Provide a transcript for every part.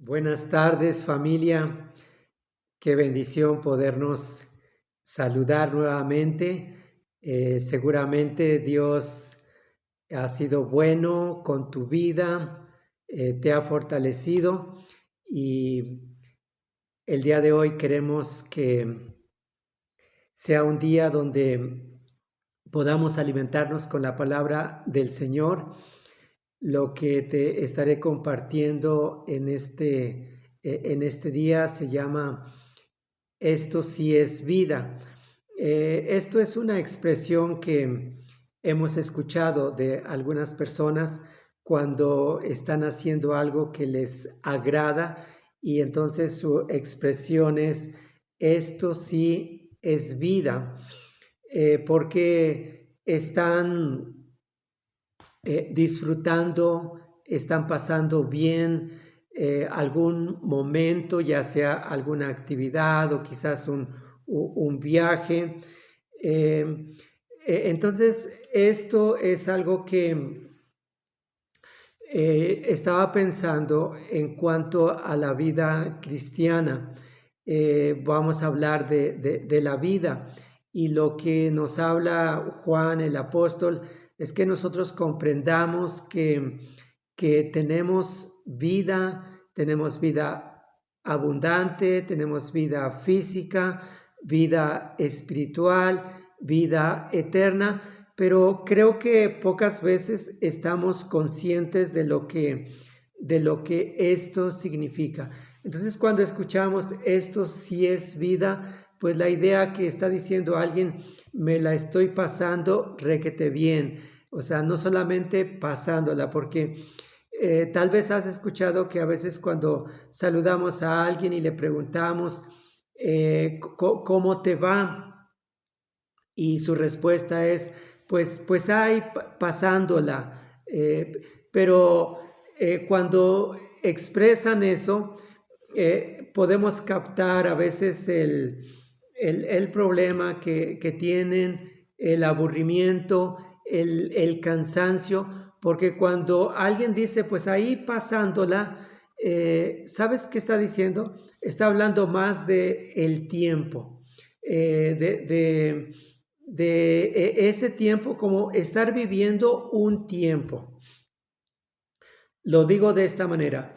Buenas tardes, familia. Qué bendición podernos saludar nuevamente. Seguramente Dios ha sido bueno con tu vida, te ha fortalecido y el día de hoy queremos que sea un día donde podamos alimentarnos con la palabra del Señor. Lo que te estaré compartiendo en este día se llama Esto sí es vida. Esto es una expresión que hemos escuchado de algunas personas cuando están haciendo algo que les agrada y entonces su expresión es esto sí es vida, porque están disfrutando, están pasando bien algún momento, ya sea alguna actividad o quizás un viaje. Entonces, esto es algo que estaba pensando en cuanto a la vida cristiana. Vamos a hablar de la vida y lo que nos habla Juan el apóstol es que nosotros comprendamos que tenemos vida abundante, tenemos vida física, vida espiritual, vida eterna, pero creo que pocas veces estamos conscientes de lo que esto significa. Entonces, cuando escuchamos esto sí es vida, pues la idea que está diciendo alguien, me la estoy pasando requete bien. O sea, no solamente pasándola, porque tal vez has escuchado que a veces cuando saludamos a alguien y le preguntamos cómo te va, y su respuesta es, pues ahí pasándola. Pero cuando expresan eso, podemos captar a veces el problema que tienen, el aburrimiento, el cansancio, porque cuando alguien dice, pues ahí pasándola, ¿sabes qué está diciendo? Está hablando más de el tiempo, de ese tiempo como estar viviendo un tiempo. Lo digo de esta manera.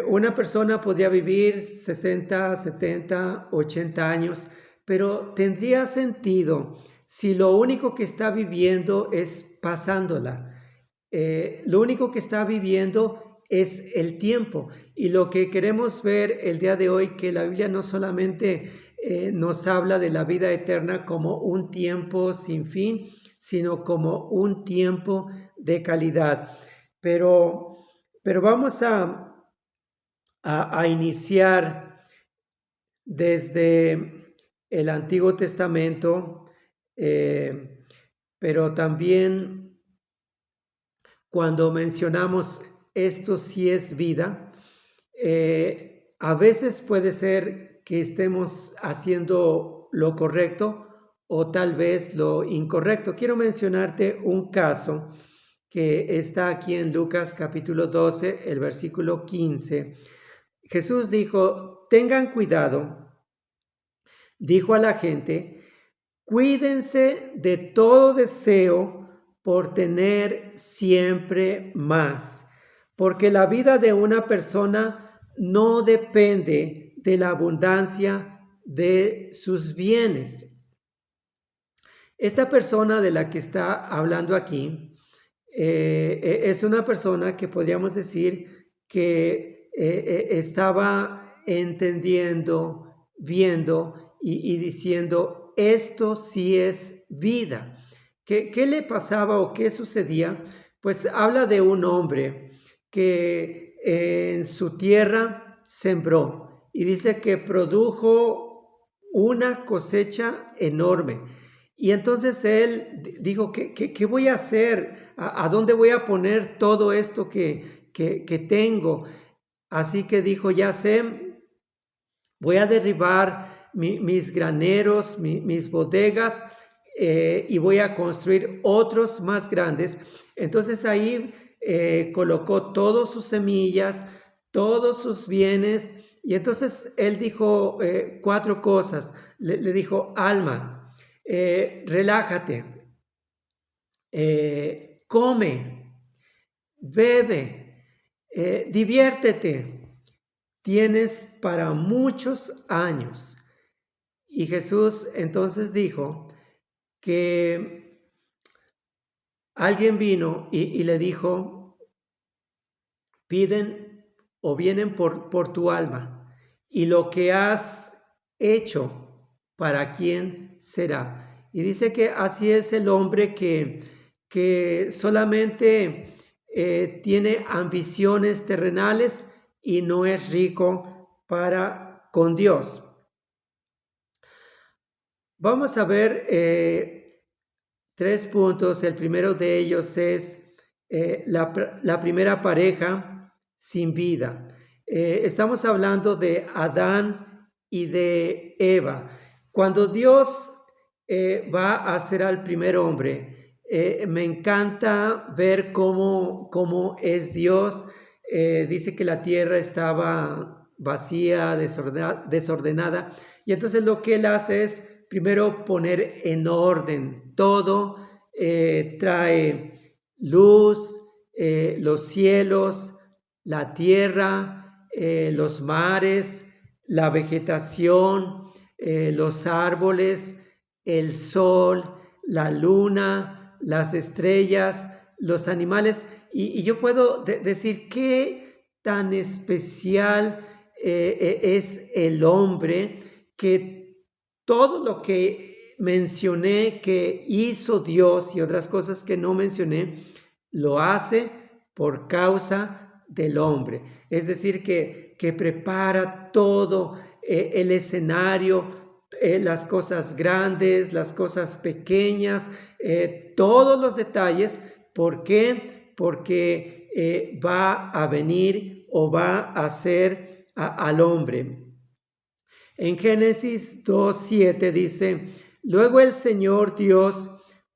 Una persona podría vivir 60, 70, 80 años, pero tendría sentido si lo único que está viviendo es pasándola. Lo único que está viviendo es el tiempo. Y lo que queremos ver el día de hoy, que la Biblia no solamente nos habla de la vida eterna como un tiempo sin fin, sino como un tiempo de calidad. Pero vamos a iniciar desde el Antiguo Testamento, pero también cuando mencionamos esto sí es vida, a veces puede ser que estemos haciendo lo correcto o tal vez lo incorrecto. Quiero mencionarte un caso que está aquí en Lucas capítulo 12, el versículo 15. Jesús dijo, tengan cuidado, dijo a la gente, cuídense de todo deseo por tener siempre más, porque la vida de una persona no depende de la abundancia de sus bienes. Esta persona de la que está hablando aquí es una persona que podríamos decir que estaba entendiendo, viendo y diciendo, esto sí es vida. ¿Qué le pasaba o qué sucedía? Pues habla de un hombre que en su tierra sembró y dice que produjo una cosecha enorme. Y entonces él dijo, ¿qué voy a hacer? ¿A dónde voy a poner todo esto que tengo? Así que dijo, ya sé, voy a derribar mis graneros, mis bodegas y voy a construir otros más grandes. Entonces ahí colocó todas sus semillas, todos sus bienes. Y entonces él dijo 4 cosas. Le dijo: alma, relájate, come, bebe, diviértete, tienes para muchos años. Y Jesús entonces dijo que alguien vino y le dijo: piden o vienen por tu alma, y lo que has hecho, ¿para quién será? Y dice que así es el hombre que solamente tiene ambiciones terrenales y no es rico para con Dios. Vamos a ver 3 puntos. El primero de ellos es la primera pareja sin vida. Estamos hablando de Adán y de Eva. Cuando Dios va a hacer al primer hombre, me encanta ver cómo es Dios. Dice que la tierra estaba vacía, desordenada, y entonces lo que Él hace es primero poner en orden todo. Trae luz, los cielos, la tierra, los mares, la vegetación, los árboles, el sol, la luna, las estrellas, los animales. Y yo puedo decir qué tan especial es el hombre, que todo lo que mencioné que hizo Dios y otras cosas que no mencioné, lo hace por causa del hombre. Es decir, que prepara todo el escenario, las cosas grandes, las cosas pequeñas, todos los detalles. ¿Por qué? Porque va a venir o va a ser al hombre. En Génesis 2:7 dice: luego el Señor Dios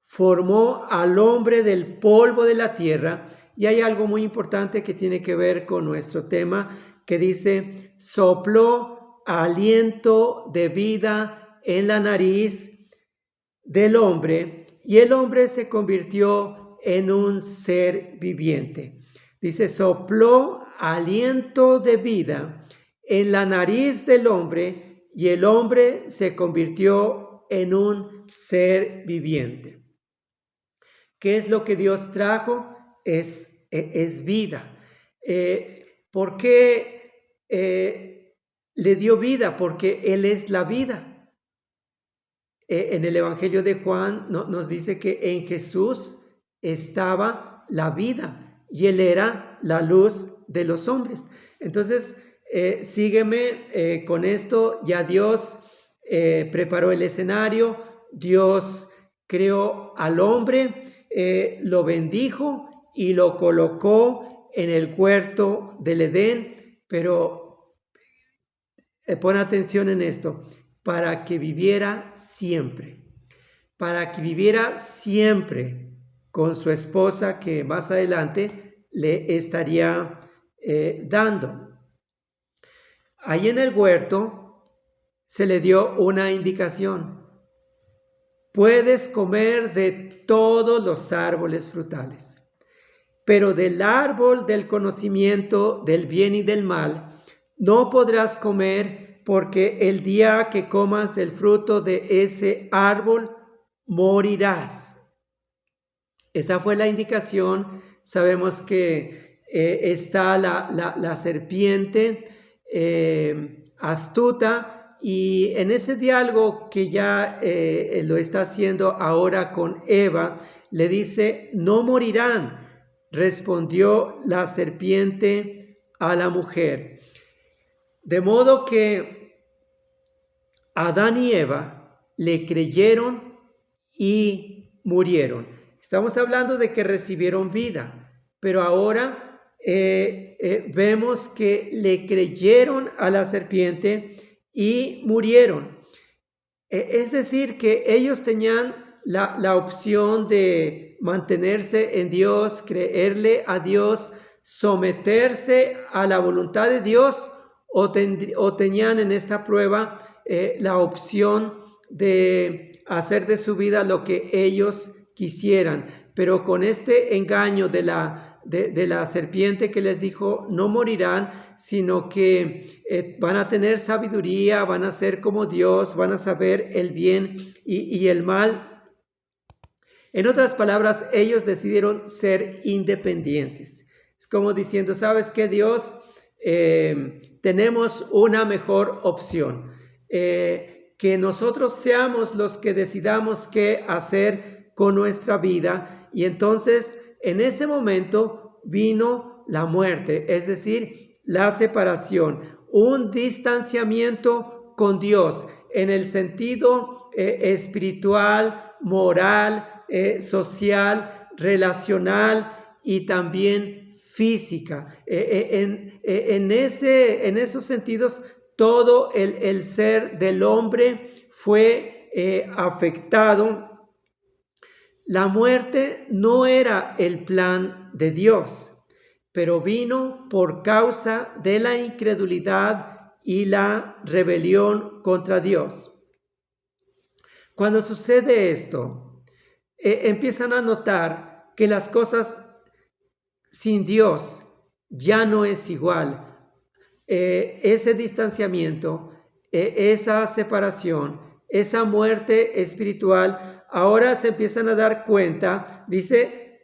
formó al hombre del polvo de la tierra. Y hay algo muy importante que tiene que ver con nuestro tema, que dice: sopló aliento de vida en la nariz del hombre, y el hombre se convirtió en un ser viviente. Dice: sopló aliento de vida en la nariz del hombre, y el hombre se convirtió en un ser viviente. ¿Qué es lo que Dios trajo? Es vida. ¿Por qué le dio vida? Porque Él es la vida. En el Evangelio de Juan nos dice que en Jesús estaba la vida y Él era la luz de los hombres. Entonces, sígueme con esto. Ya Dios preparó el escenario, Dios creó al hombre, lo bendijo y lo colocó en el huerto del Edén, pero pon atención en esto: para que viviera siempre con su esposa, que más adelante le estaría dando. Ahí en el huerto se le dio una indicación: puedes comer de todos los árboles frutales, pero del árbol del conocimiento del bien y del mal no podrás comer, porque el día que comas del fruto de ese árbol morirás. Esa fue la indicación. Sabemos que está la serpiente astuta, y en ese diálogo que ya lo está haciendo ahora con Eva, le dice: no morirán. Respondió la serpiente a la mujer. De modo que Adán y Eva le creyeron y murieron. Estamos hablando de que recibieron vida, pero ahora vemos que le creyeron a la serpiente y murieron. Es decir, que ellos tenían la opción de mantenerse en Dios, creerle a Dios, someterse a la voluntad de Dios o tenían en esta prueba la opción de hacer de su vida lo que ellos quisieran. Pero con este engaño de la serpiente que les dijo, no morirán, sino que van a tener sabiduría, van a ser como Dios, van a saber el bien y el mal. En otras palabras, ellos decidieron ser independientes. Es como diciendo, ¿sabes qué, Dios? Tenemos una mejor opción. Que nosotros seamos los que decidamos qué hacer con nuestra vida. Y entonces, en ese momento vino la muerte, es decir, la separación, un distanciamiento con Dios en el sentido espiritual, moral, social, relacional y también física. En esos sentidos, todo el ser del hombre fue afectado. La muerte no era el plan de Dios, pero vino por causa de la incredulidad y la rebelión contra Dios. Cuando sucede esto, empiezan a notar que las cosas sin Dios ya no es igual. Ese distanciamiento, esa separación, esa muerte espiritual, ahora se empiezan a dar cuenta, dice,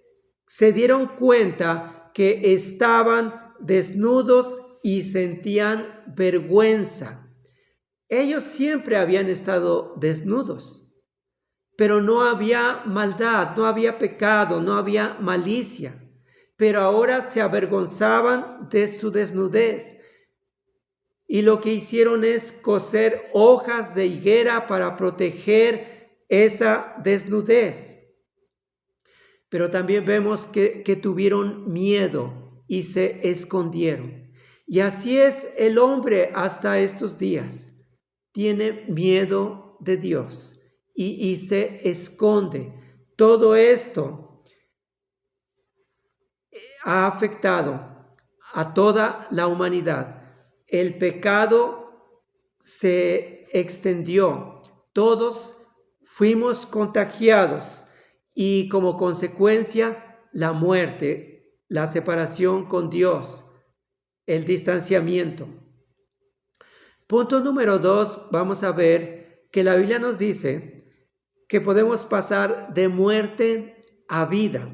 se dieron cuenta que estaban desnudos y sentían vergüenza. Ellos siempre habían estado desnudos, pero no había maldad, no había pecado, no había malicia. Pero ahora se avergonzaban de su desnudez. Y lo que hicieron es coser hojas de higuera para proteger esa desnudez. Pero también vemos que tuvieron miedo y se escondieron. Y así es el hombre hasta estos días. Tiene miedo de Dios y se esconde. Todo esto ha afectado a toda la humanidad. El pecado se extendió. Todos fuimos contagiados y como consecuencia la muerte, la separación con Dios, el distanciamiento. Punto número 2, vamos a ver que la Biblia nos dice que podemos pasar de muerte a vida,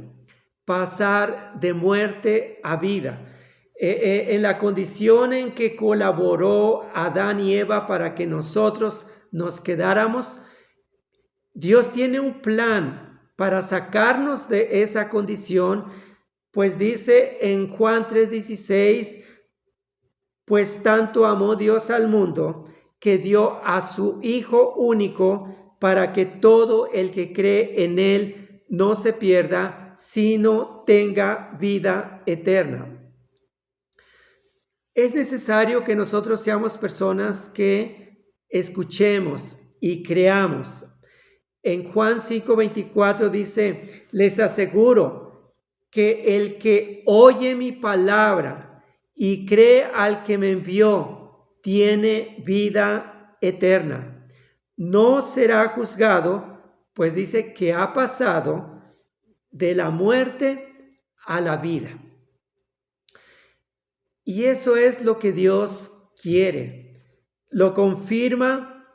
pasar de muerte a vida. En la condición en que colaboró Adán y Eva para que nosotros nos quedáramos, Dios tiene un plan para sacarnos de esa condición, pues dice en Juan 3:16, pues tanto amó Dios al mundo que dio a su Hijo único para que todo el que cree en Él no se pierda, sino tenga vida eterna. Es necesario que nosotros seamos personas que escuchemos y creamos. En Juan 5:24 dice, les aseguro que el que oye mi palabra y cree al que me envió, tiene vida eterna. No será juzgado, pues dice que ha pasado de la muerte a la vida. Y eso es lo que Dios quiere. Lo confirma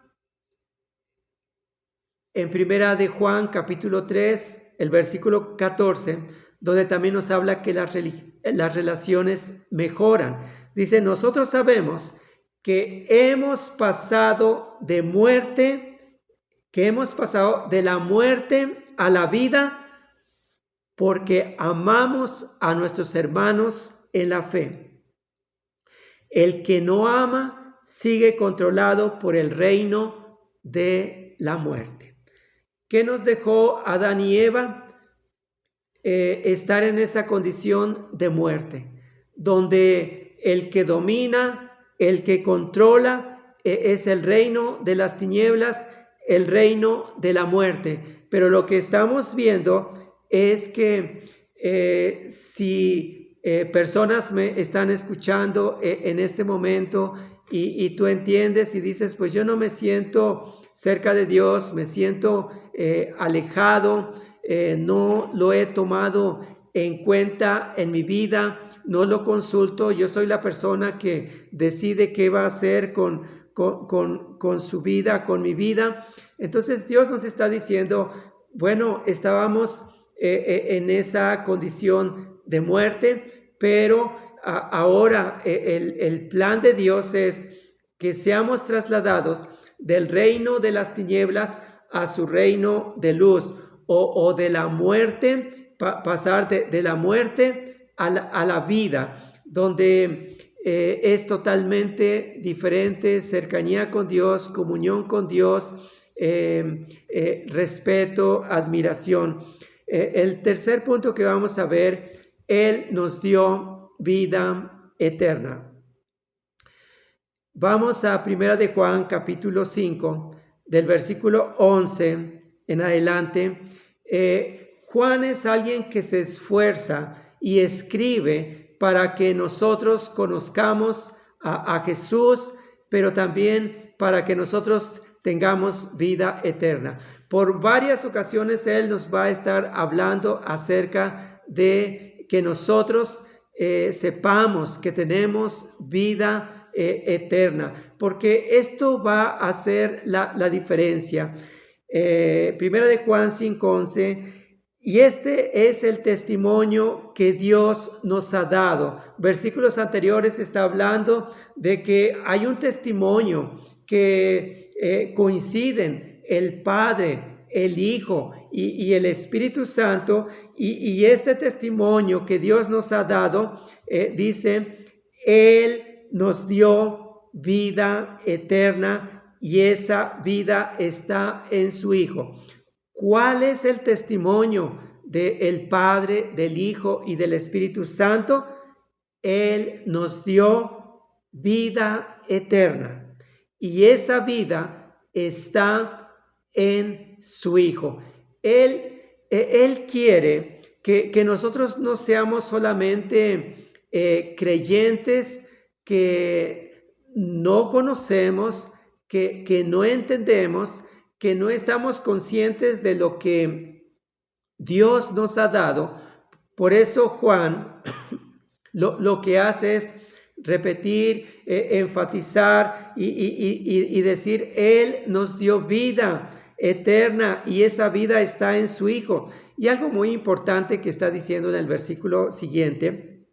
en Primera de Juan, capítulo 3, el versículo 14, donde también nos habla que las relaciones mejoran. Dice, nosotros sabemos que hemos pasado de la muerte a la vida, porque amamos a nuestros hermanos en la fe. El que no ama sigue controlado por el reino de la muerte. ¿Qué nos dejó Adán y Eva? Estar en esa condición de muerte, donde el que domina, el que controla, es el reino de las tinieblas, el reino de la muerte. Pero lo que estamos viendo es que si personas me están escuchando en este momento y tú entiendes y dices, pues yo no me siento cerca de Dios, me siento alejado, no lo he tomado en cuenta en mi vida, no lo consulto, yo soy la persona que decide qué va a hacer con su vida, con mi vida. Entonces Dios nos está diciendo, bueno, estábamos en esa condición de muerte, pero ahora el plan de Dios es que seamos trasladados del reino de las tinieblas a su reino de luz, o de la muerte, pasar de la muerte a la vida, donde es totalmente diferente, cercanía con Dios, comunión con Dios, respeto, admiración. El tercer punto que vamos a ver, Él nos dio vida eterna. Vamos a 1 de Juan capítulo 5, del versículo 11 en adelante. Juan es alguien que se esfuerza y escribe para que nosotros conozcamos a Jesús, pero también para que nosotros tengamos vida eterna. Por varias ocasiones Él nos va a estar hablando acerca de que nosotros sepamos que tenemos vida eterna, porque esto va a hacer la diferencia. Primera de Juan 5:11, y este es el testimonio que Dios nos ha dado. Versículos anteriores está hablando de que hay un testimonio que coinciden el Padre, el Hijo y el Espíritu Santo, y este testimonio que Dios nos ha dado, dice, Él nos dio vida eterna y esa vida está en su Hijo. ¿Cuál es el testimonio del Padre, del Hijo y del Espíritu Santo? Él nos dio vida eterna y esa vida está en su Hijo. Él quiere que nosotros no seamos solamente creyentes que no conocemos, que no entendemos, que no estamos conscientes de lo que Dios nos ha dado. Por eso Juan lo que hace es repetir, enfatizar y decir, Él nos dio vida eterna y esa vida está en su Hijo. Y algo muy importante que está diciendo en el versículo siguiente,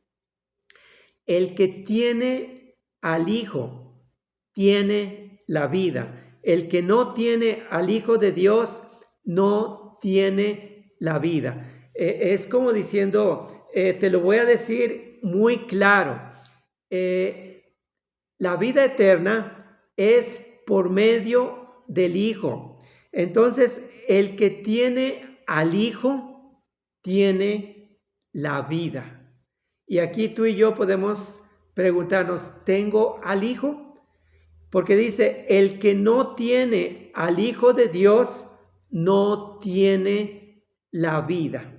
el que tiene al Hijo tiene la vida. El que no tiene al Hijo de Dios no tiene la vida. Es como diciendo, te lo voy a decir muy claro. La vida eterna es por medio del Hijo. Entonces, el que tiene al Hijo tiene la vida. Y aquí tú y yo podemos preguntarnos, ¿tengo al Hijo? Porque dice, el que no tiene al Hijo de Dios no tiene la vida.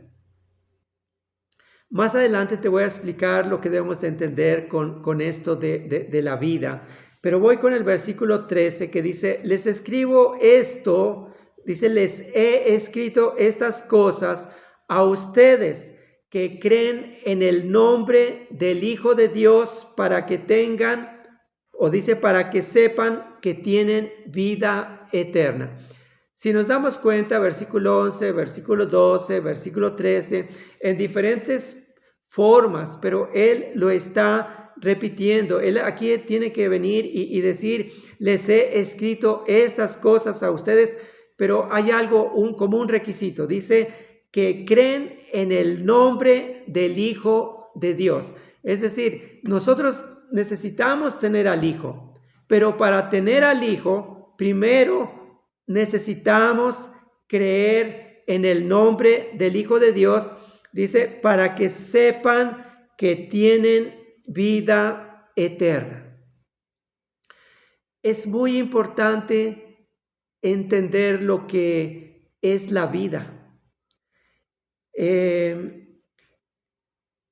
Más adelante te voy a explicar lo que debemos de entender con esto de la vida. Pero voy con el versículo 13 que dice, les escribo esto, dice, les he escrito estas cosas a ustedes que creen en el nombre del Hijo de Dios para que tengan, o dice, para que sepan que tienen vida eterna. Si nos damos cuenta, versículo 11, versículo 12, versículo 13, en diferentes formas, pero Él lo está repitiendo. Él aquí tiene que venir y decir, les he escrito estas cosas a ustedes, pero hay algo como un requisito. Dice que creen en el nombre del Hijo de Dios. Es decir, nosotros necesitamos tener al Hijo, pero para tener al Hijo, primero necesitamos creer en el nombre del Hijo de Dios, dice, para que sepan que tienen vida eterna. Es muy importante entender lo que es la vida.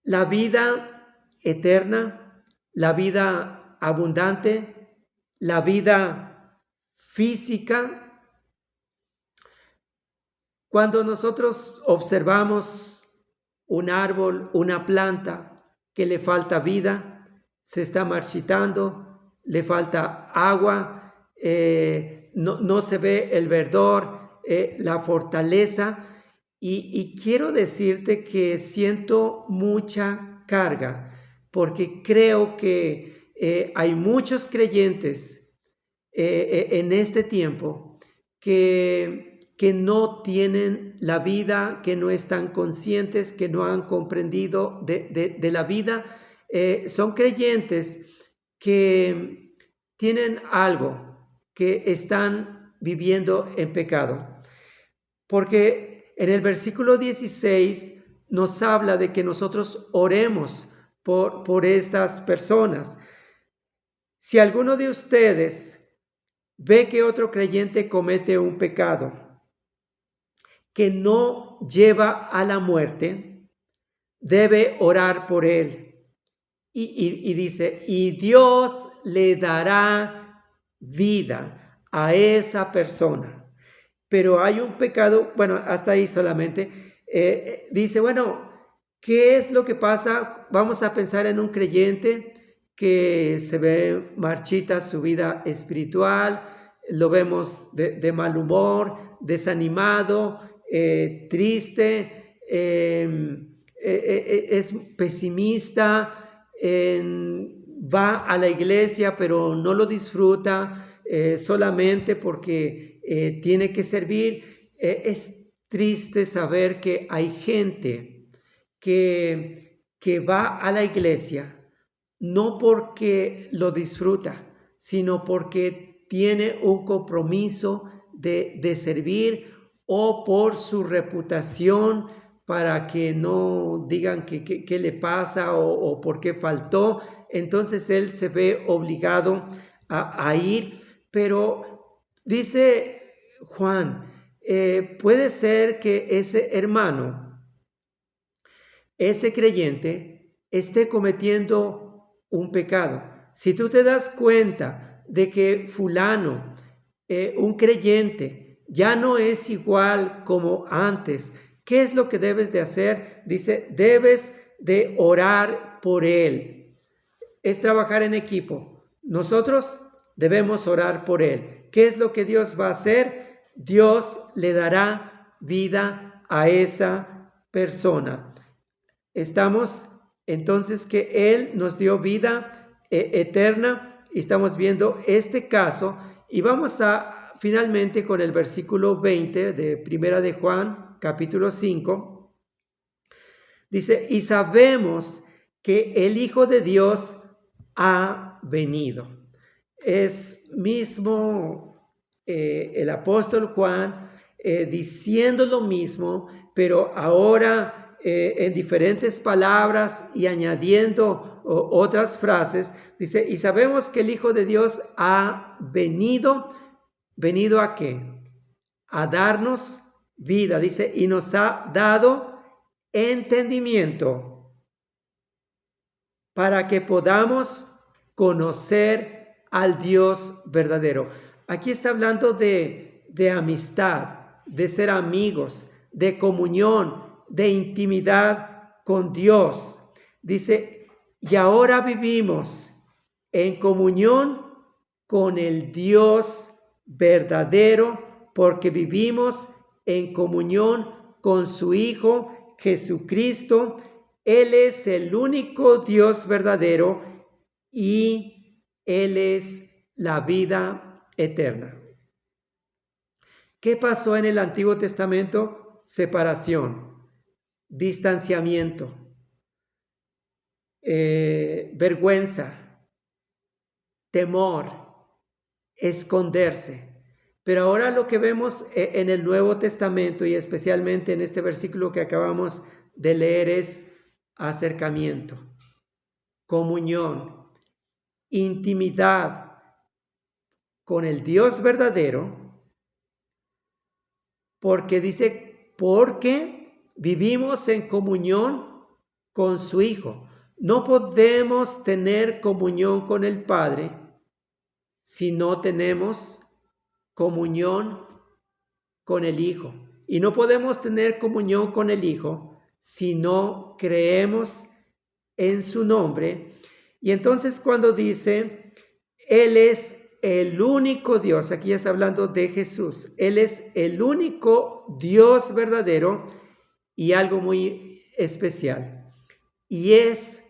la vida eterna, la vida abundante, la vida física. Cuando nosotros observamos un árbol, una planta que le falta vida, se está marchitando, le falta agua, no se ve el verdor, la fortaleza. Y quiero decirte que siento mucha carga, porque creo que hay muchos creyentes en este tiempo que no tienen la vida, que no están conscientes, que no han comprendido de la vida. Son creyentes que tienen algo, que están viviendo en pecado. Porque en el versículo 16 nos habla de que nosotros oremos por estas personas. Si alguno de ustedes ve que otro creyente comete un pecado que no lleva a la muerte, debe orar por él. Y dice, y Dios le dará vida a esa persona. Pero hay un pecado, bueno, hasta ahí solamente. Dice, bueno, ¿qué es lo que pasa? Vamos a pensar en un creyente que se ve marchita su vida espiritual, lo vemos de mal humor, desanimado, triste, es pesimista, va a la iglesia pero no lo disfruta, solamente porque tiene que servir. Es triste saber que hay gente que va a la iglesia no porque lo disfruta, sino porque tiene un compromiso de servir, o por su reputación, para que no digan qué le pasa o por qué faltó. Entonces él se ve obligado a ir. Pero dice Juan, puede ser que ese hermano, ese creyente, esté cometiendo un pecado. Si tú te das cuenta de que fulano, un creyente, ya no es igual como antes, ¿qué es lo que debes de hacer? Dice, debes de orar por él. Es trabajar en equipo. Nosotros debemos orar por él. ¿Qué es lo que Dios va a hacer? Dios le dará vida a esa persona. Estamos entonces que Él nos dio vida eterna, y estamos viendo este caso, y vamos a finalmente con el versículo 20 de Primera de Juan, capítulo 5. Dice, y sabemos que el Hijo de Dios ha venido. Es mismo el apóstol Juan diciendo lo mismo, pero ahora en diferentes palabras y añadiendo otras frases. Dice, y sabemos que el Hijo de Dios ha venido. ¿Venido a qué? A darnos vida. Dice, y nos ha dado entendimiento para que podamos conocer al Dios verdadero. Aquí está hablando de amistad, de ser amigos, de comunión, de intimidad con Dios. Dice, y ahora vivimos en comunión con el Dios verdadero, porque vivimos en comunión con su Hijo Jesucristo. Él es el único Dios verdadero y Él es la vida eterna. ¿Qué pasó en el Antiguo Testamento? Separación, distanciamiento, vergüenza, temor, esconderse. Pero ahora lo que vemos en el Nuevo Testamento, y especialmente en este versículo que acabamos de leer, es acercamiento, comunión, intimidad con el Dios verdadero, porque dice, porque vivimos en comunión con su Hijo. No podemos tener comunión con el Padre si no tenemos comunión con el Hijo. Y no podemos tener comunión con el Hijo si no creemos en su nombre. Y entonces cuando dice, Él es el único Dios, aquí está hablando de Jesús, Él es el único Dios verdadero y algo muy especial, y es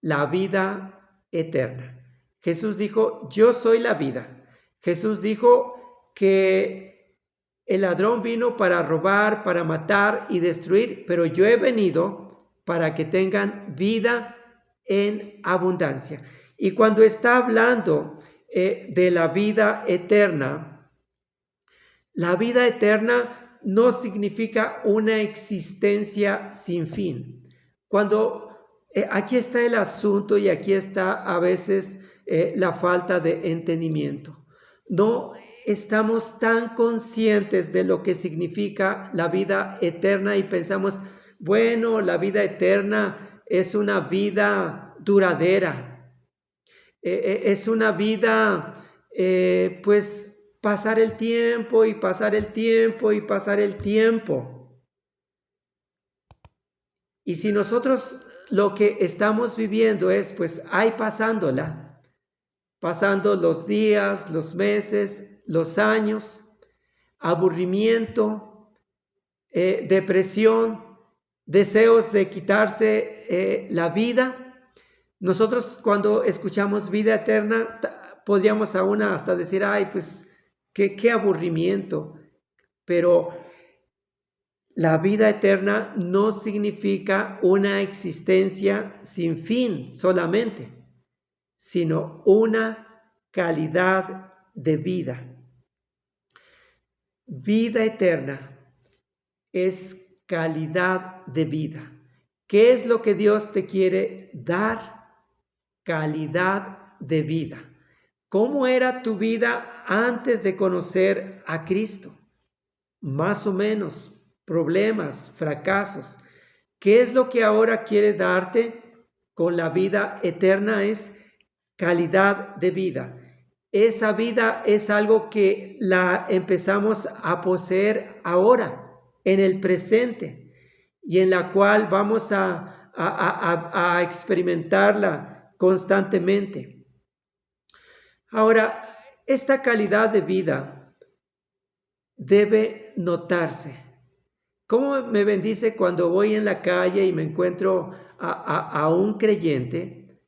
la vida eterna. Jesús dijo, yo soy la vida. Jesús dijo que el ladrón vino para robar, para matar y destruir, pero yo he venido para que tengan vida en abundancia. Y cuando está hablando de la vida eterna no significa una existencia sin fin. Cuando aquí está el asunto y aquí está a veces la falta de entendimiento. No estamos tan conscientes de lo que significa la vida eterna y pensamos, bueno, la vida eterna es una vida duradera, es una vida, pues, pasar el tiempo y pasar el tiempo y pasar el tiempo. Y si nosotros lo que estamos viviendo es, pues, ahí pasándola, pasando los días, los meses, los años, aburrimiento, depresión, deseos de quitarse la vida, nosotros cuando escuchamos vida eterna podríamos aún hasta decir, ay, pues qué aburrimiento. Pero la vida eterna no significa una existencia sin fin solamente, sino una calidad de vida. Vida eterna es calidad de vida. ¿Qué es lo que Dios te quiere dar? Calidad de vida. ¿Cómo era tu vida antes de conocer a Cristo? Más o menos, problemas, fracasos. ¿Qué es lo que ahora quiere darte con la vida eterna? Es calidad de vida. Esa vida es algo que la empezamos a poseer ahora, en el presente, y en la cual vamos a experimentarla constantemente. Ahora, esta calidad de vida debe notarse. ¿Cómo me bendice cuando voy en la calle y me encuentro a un creyente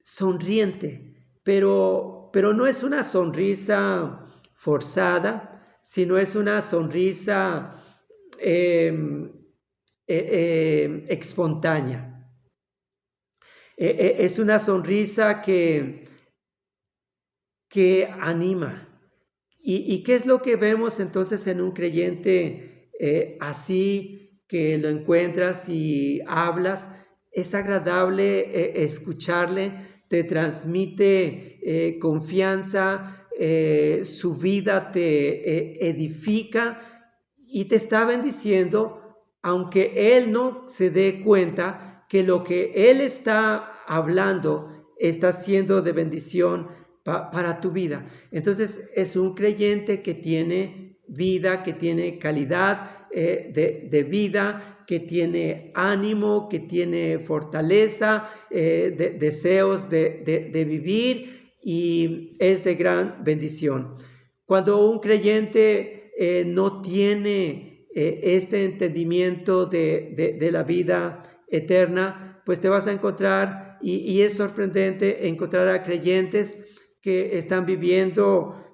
sonriente, pero no es una sonrisa forzada, sino es una sonrisa espontánea? Es una sonrisa que anima. ¿Y qué es lo que vemos entonces en un creyente así, que lo encuentras y hablas? Es agradable escucharle, te transmite confianza, su vida te edifica y te está bendiciendo, aunque él no se dé cuenta que lo que él está hablando está siendo de bendición para tu vida. Entonces es un creyente que tiene vida, que tiene calidad de vida, que tiene ánimo, que tiene fortaleza, deseos de vivir, y es de gran bendición. Cuando un creyente no tiene este entendimiento de la vida eterna, pues te vas a encontrar, y es sorprendente encontrar a creyentes que están viviendo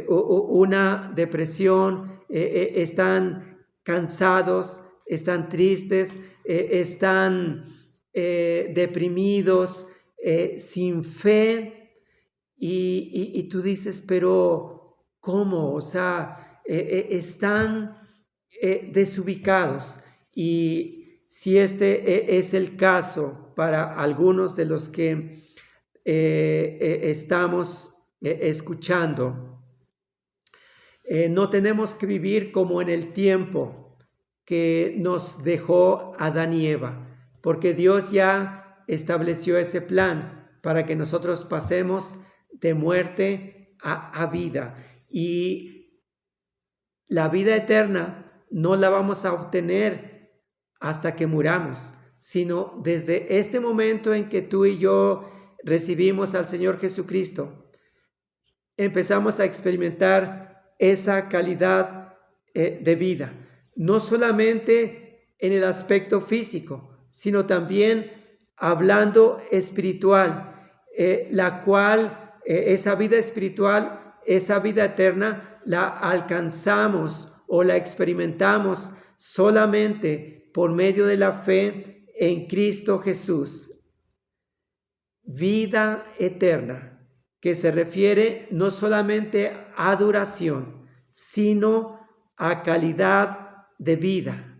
una depresión, están cansados, están tristes, están deprimidos, sin fe, y tú dices, pero ¿cómo? O sea, están desubicados. Y si este es el caso para algunos de los que estamos escuchando, no tenemos que vivir como en el tiempo que nos dejó Adán y Eva. porque Dios ya estableció ese plan para que nosotros pasemos de muerte a vida. Y la vida eterna no la vamos a obtener hasta que muramos, sino desde este momento en que tú y yo recibimos al Señor Jesucristo, empezamos a experimentar esa calidad de vida, no solamente en el aspecto físico, sino también hablando espiritual, la cual esa vida espiritual, esa vida eterna, la alcanzamos o la experimentamos solamente por medio de la fe en Cristo Jesús. Vida eterna, que se refiere no solamente a duración, sino a calidad de vida.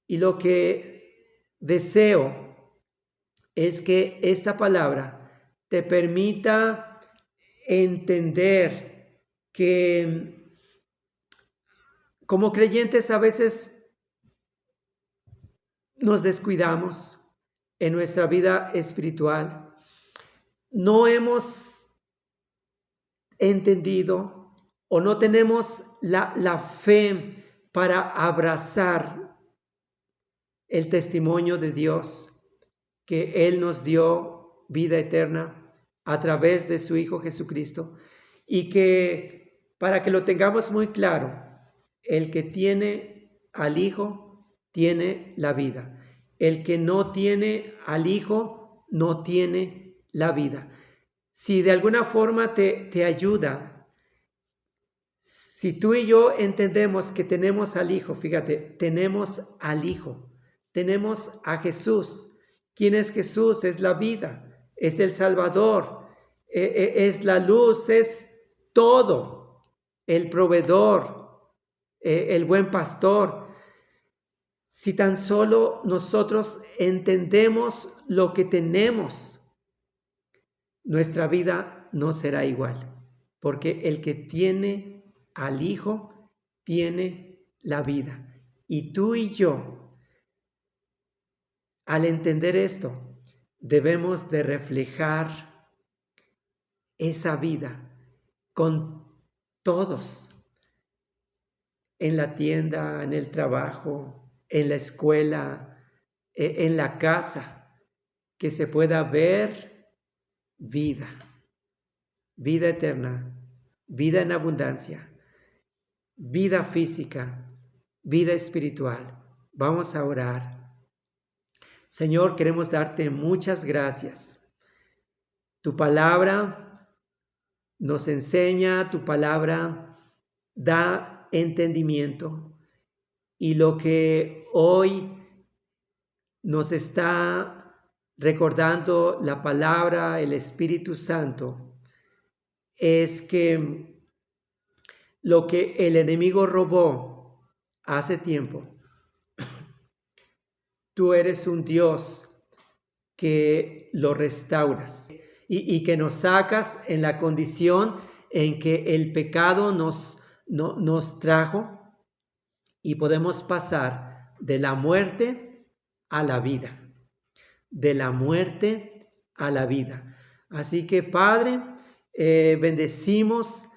Y lo que deseo es que esta palabra te permita entender que como creyentes a veces nos descuidamos en nuestra vida espiritual. No hemos entendido o no tenemos la fe para abrazar el testimonio de Dios, que Él nos dio vida eterna a través de su Hijo Jesucristo, y que para que lo tengamos muy claro, el que tiene al Hijo tiene la vida. El que no tiene al Hijo no tiene la vida. Si de alguna forma te ayuda, si tú y yo entendemos que tenemos al Hijo, fíjate, tenemos al Hijo, tenemos a Jesús. ¿Quién es Jesús? Es la vida, es el Salvador, es la luz, es todo, el proveedor, el buen pastor. Si tan solo nosotros entendemos lo que tenemos, nuestra vida no será igual, porque el que tiene al Hijo tiene la vida. Y tú y yo, al entender esto, debemos de reflejar esa vida con todos, en la tienda, en el trabajo, en la escuela, en la casa, que se pueda ver vida, vida eterna, vida en abundancia, vida física, vida espiritual. Vamos a orar. Señor, queremos darte muchas gracias. Tu palabra nos enseña, tu palabra da entendimiento. Y lo que hoy nos está recordando la palabra, el Espíritu Santo, es que lo que el enemigo robó hace tiempo, tú eres un Dios que lo restauras y que nos sacas en la condición en que el pecado nos trajo, y podemos pasar de la muerte a la vida, de la muerte a la vida. Así que, Padre, bendecimos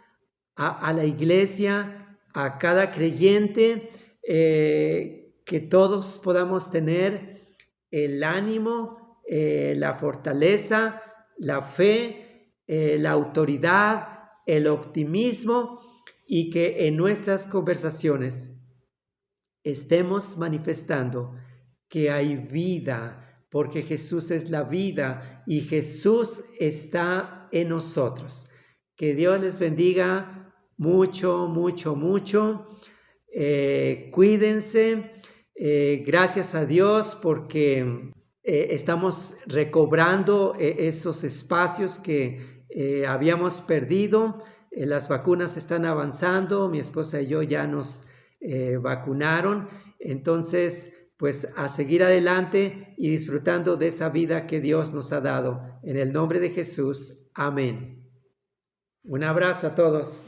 a la iglesia, a cada creyente, que todos podamos tener el ánimo, la fortaleza, la fe, la autoridad, el optimismo, y que en nuestras conversaciones estemos manifestando que hay vida, porque Jesús es la vida y Jesús está en nosotros. Que Dios les bendiga mucho, mucho, mucho. Cuídense. Gracias a Dios porque estamos recobrando esos espacios que habíamos perdido. Las vacunas están avanzando. Mi esposa y yo ya nos vacunaron. Entonces, pues a seguir adelante y disfrutando de esa vida que Dios nos ha dado. En el nombre de Jesús. Amén. Un abrazo a todos.